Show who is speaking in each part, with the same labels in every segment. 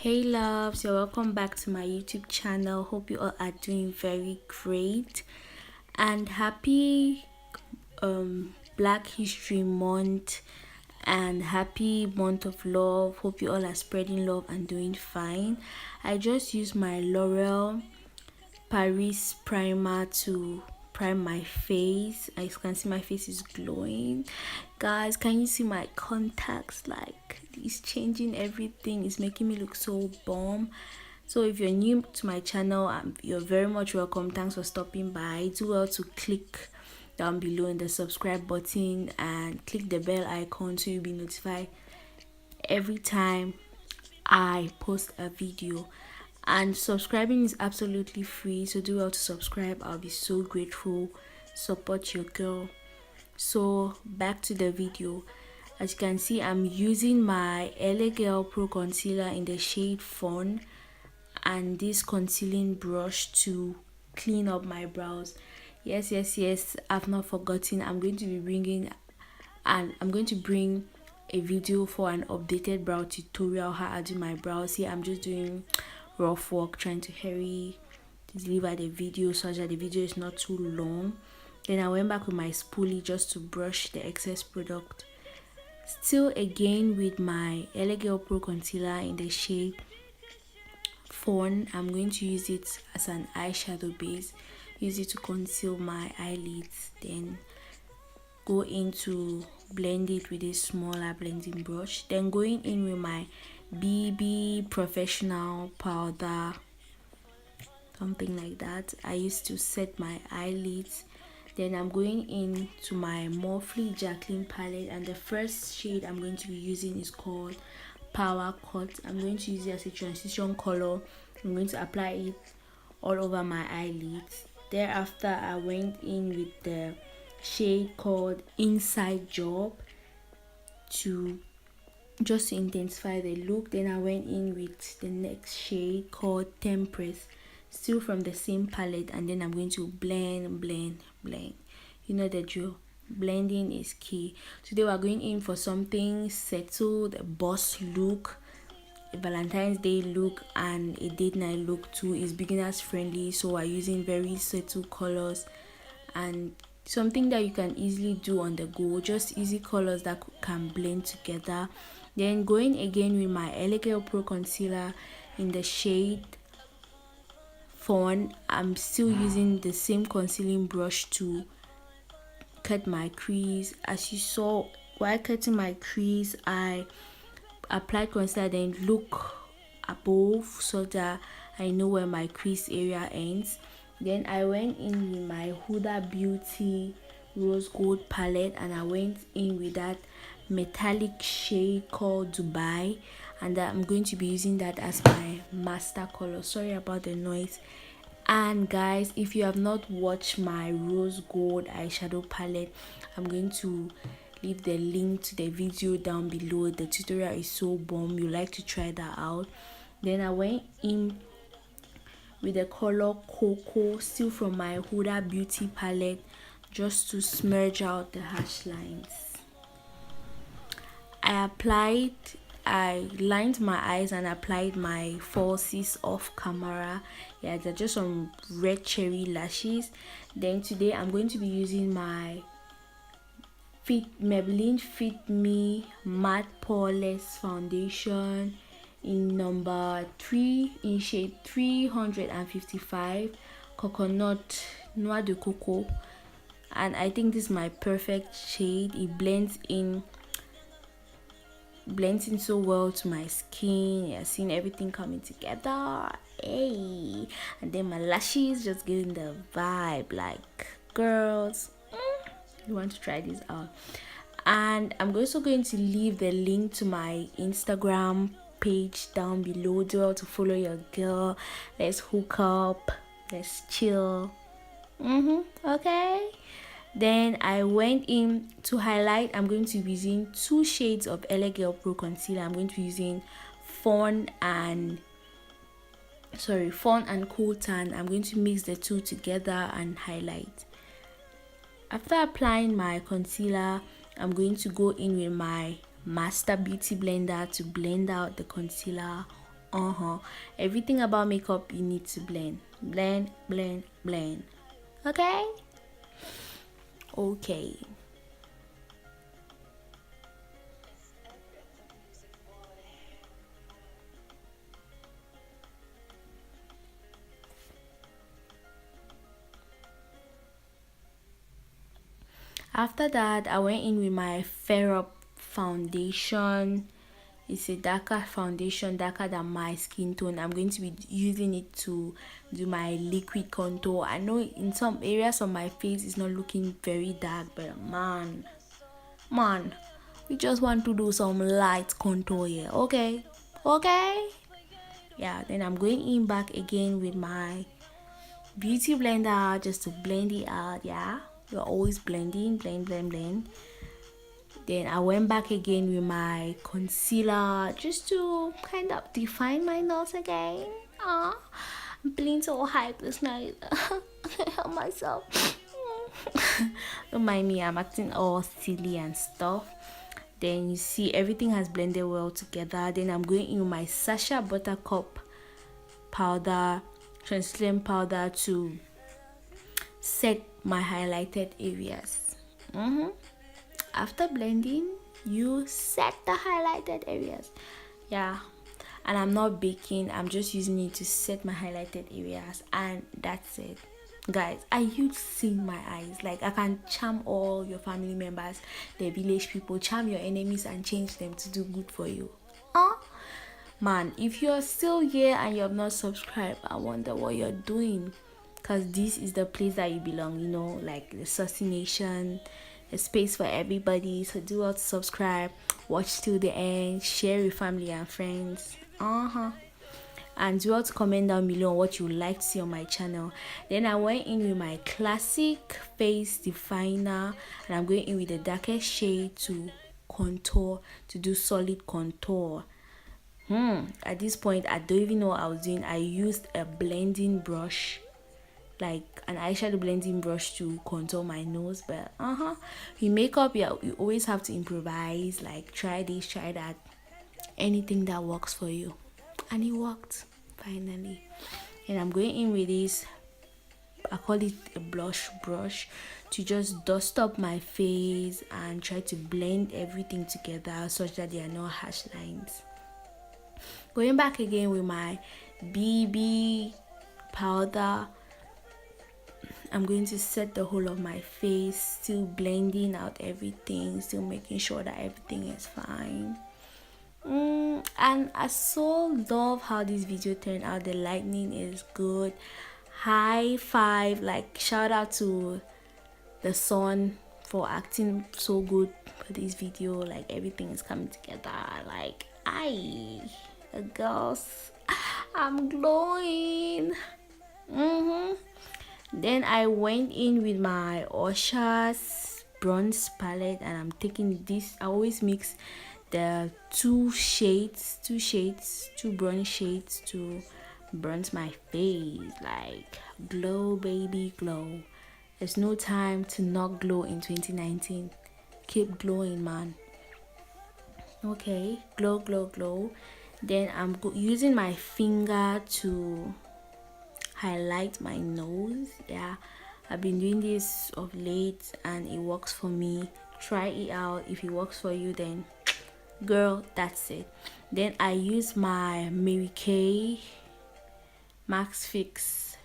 Speaker 1: Hey loves, you're welcome back to my YouTube channel. Hope you all are doing very great and happy Black History Month and happy month of love. Hope you all are spreading love and doing fine. I just used my L'Oreal Paris primer to prime my face. As you can see, my face is glowing. Guys, can you see my contacts? Like, it's changing everything. It's making me look so bomb. So if you're new to my channel, you're very much welcome. Thanks for stopping by. Do well to click down below in the subscribe button and click the bell icon so you'll be notified every time I post a video. And subscribing is absolutely free, so do well to subscribe. I'll be so grateful. Support your girl. So back to the video. As you can see, I'm using my LA Girl Pro Concealer in the shade Fawn and this concealing brush to clean up my brows. Yes, I've not forgotten. I'm going to bring a video for an updated brow tutorial, how I do my brows. Here I'm just doing rough work, trying to hurry to deliver the video so that the video is not too long. Then I went back with my spoolie just to brush the excess product. Still again with my LA Girl Pro Concealer in the shade Fawn. I'm going to use it as an eyeshadow base. Use it to conceal my eyelids. Then go into blend it with a smaller blending brush. Then going in with my BB Professional powder, something like that. I used to set my eyelids. Then I'm going into my Morphe Jacqueline palette, and the first shade I'm going to be using is called Power Cut. I'm going to use it as a transition color. I'm going to apply it all over my eyelids. Thereafter, I went in with the shade called Inside Job to just to intensify the look. Then I went in with the next shade called Tempress, still from the same palette, and then I'm going to blend. You know the drill. Blending is key. Today we're going in for something settled, a boss look, a Valentine's Day look, and a date night look too. Is beginners friendly, so we're using very subtle colors and something that you can easily do on the go, just easy colors that can blend together. Then going again with my LA Girl Pro Concealer in the shade Fawn. I'm still using the same concealing brush to cut my crease. As you saw, while cutting my crease, I applied concealer, then look above so that I know where my crease area ends. Then I went in with my Huda Beauty Rose Gold palette, and I went in with that metallic shade called Dubai, and I'm going to be using that as my master color. Sorry about the noise. And guys, if you have not watched my Rose Gold eyeshadow palette, I'm going to leave the link to the video down below. The tutorial is so bomb, you like to try that out. Then I went in with the color Cocoa, still from my Huda Beauty palette, just to smudge out the harsh lines. I lined my eyes and applied my falsies off camera. Yeah, they're just some red cherry lashes. Then today I'm going to be using my Maybelline Fit Me Matte Poreless Foundation in number 3 in shade 355, Coconut Noir de Coco, and I think this is my perfect shade. It blends in so well to my skin. Yeah, seeing everything coming together. Hey, and then my lashes just giving the vibe like, girls, you want to try this out. And I'm also going to leave the link to my Instagram page down below. Do well to follow your girl. Let's hook up, let's chill. Okay. Then I went in to highlight. I'm going to be using 2 shades of LA Girl Pro Concealer. I'm going to be using Fawn and Cool Tan. I'm going to mix the two together and highlight. After applying my concealer, I'm going to go in with my Master Beauty Blender to blend out the concealer Everything about makeup you need to blend, blend, blend, blend. Okay. Okay. After that, I went in with my Fair Up foundation. It's a darker foundation, darker than my skin tone. I'm going to be using it to do my liquid contour. I know in some areas of my face it's not looking very dark, but man, we just want to do some light contour here. Okay, okay. Yeah, then I'm going in back again with my beauty blender just to blend it out. Yeah, you're always blending, blend, blend, blend. Then I went back again with my concealer just to kind of define my nose again. I'm feeling so hyped this night. I can't help myself. Don't mind me, I'm acting all silly and stuff. Then you see everything has blended well together. Then I'm going in with my Sasha Buttercup powder, translucent powder, to set my highlighted areas. After blending, you set the highlighted areas. Yeah, and I'm not baking, I'm just using it to set my highlighted areas, and that's it. Guys, are you seeing my eyes? Like, I can charm all your family members, the village people, charm your enemies and change them to do good for you. Man, if you're still here and you have not subscribed, I wonder what you're doing, because this is the place that you belong, you know, like the Saucy Nation, a space for everybody. So do well to subscribe, watch till the end, share with family and friends, and do well to comment down below on what you would like to see on my channel. Then I went in with my classic face definer, and I'm going in with the darkest shade to contour, to do solid contour. At this point, I don't even know what I was doing. I used a blending brush, like an eyeshadow blending brush, to contour my nose. But in makeup, yeah, you always have to improvise, like try this, try that, anything that works for you. And it worked finally. And I'm going in with this, I call it a blush brush, to just dust up my face and try to blend everything together such that there are no harsh lines. Going back again with my BB powder, I'm going to set the whole of my face, still blending out everything, still making sure that everything is fine. And I so love how this video turned out. The lighting is good. High five, like shout out to the sun for acting so good for this video. Like everything is coming together. Like the girls, I'm glowing. Then I went in with my Osha's bronze palette, and I'm taking this. I always mix the two bronze shades to bronze my face. Like, glow baby, glow. There's no time to not glow in 2019. Keep glowing, man. Okay, glow, glow, glow. Then I'm using my finger to highlight my nose. Yeah, I've been doing this of late and it works for me. Try it out. If it works for you, then girl, that's it. Then I use my Mary Kay Max Fix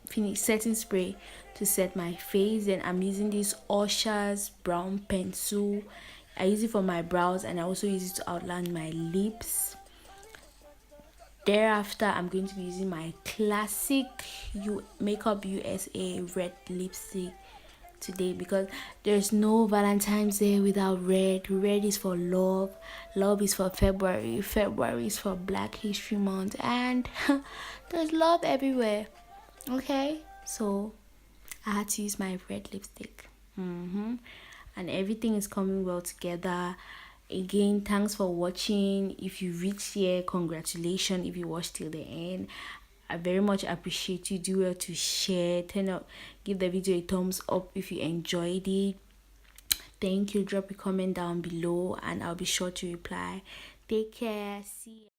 Speaker 1: finish setting spray to set my face. Then I'm using this Osha's brown pencil. I use it for my brows, and I also use it to outline my lips. Thereafter, I'm going to be using my classic Makeup USA red lipstick today, because there's no Valentine's Day without red. Red is for love. Love is for February. February is for Black History Month, and there's love everywhere. Okay, so I had to use my red lipstick. And everything is coming well together. Again, thanks for watching. If you reached here, congratulations. If you watched till the end, I very much appreciate you. Do well to share, give the video a thumbs up if you enjoyed it. Thank you. Drop a comment down below and I'll be sure to reply. Take care. See ya.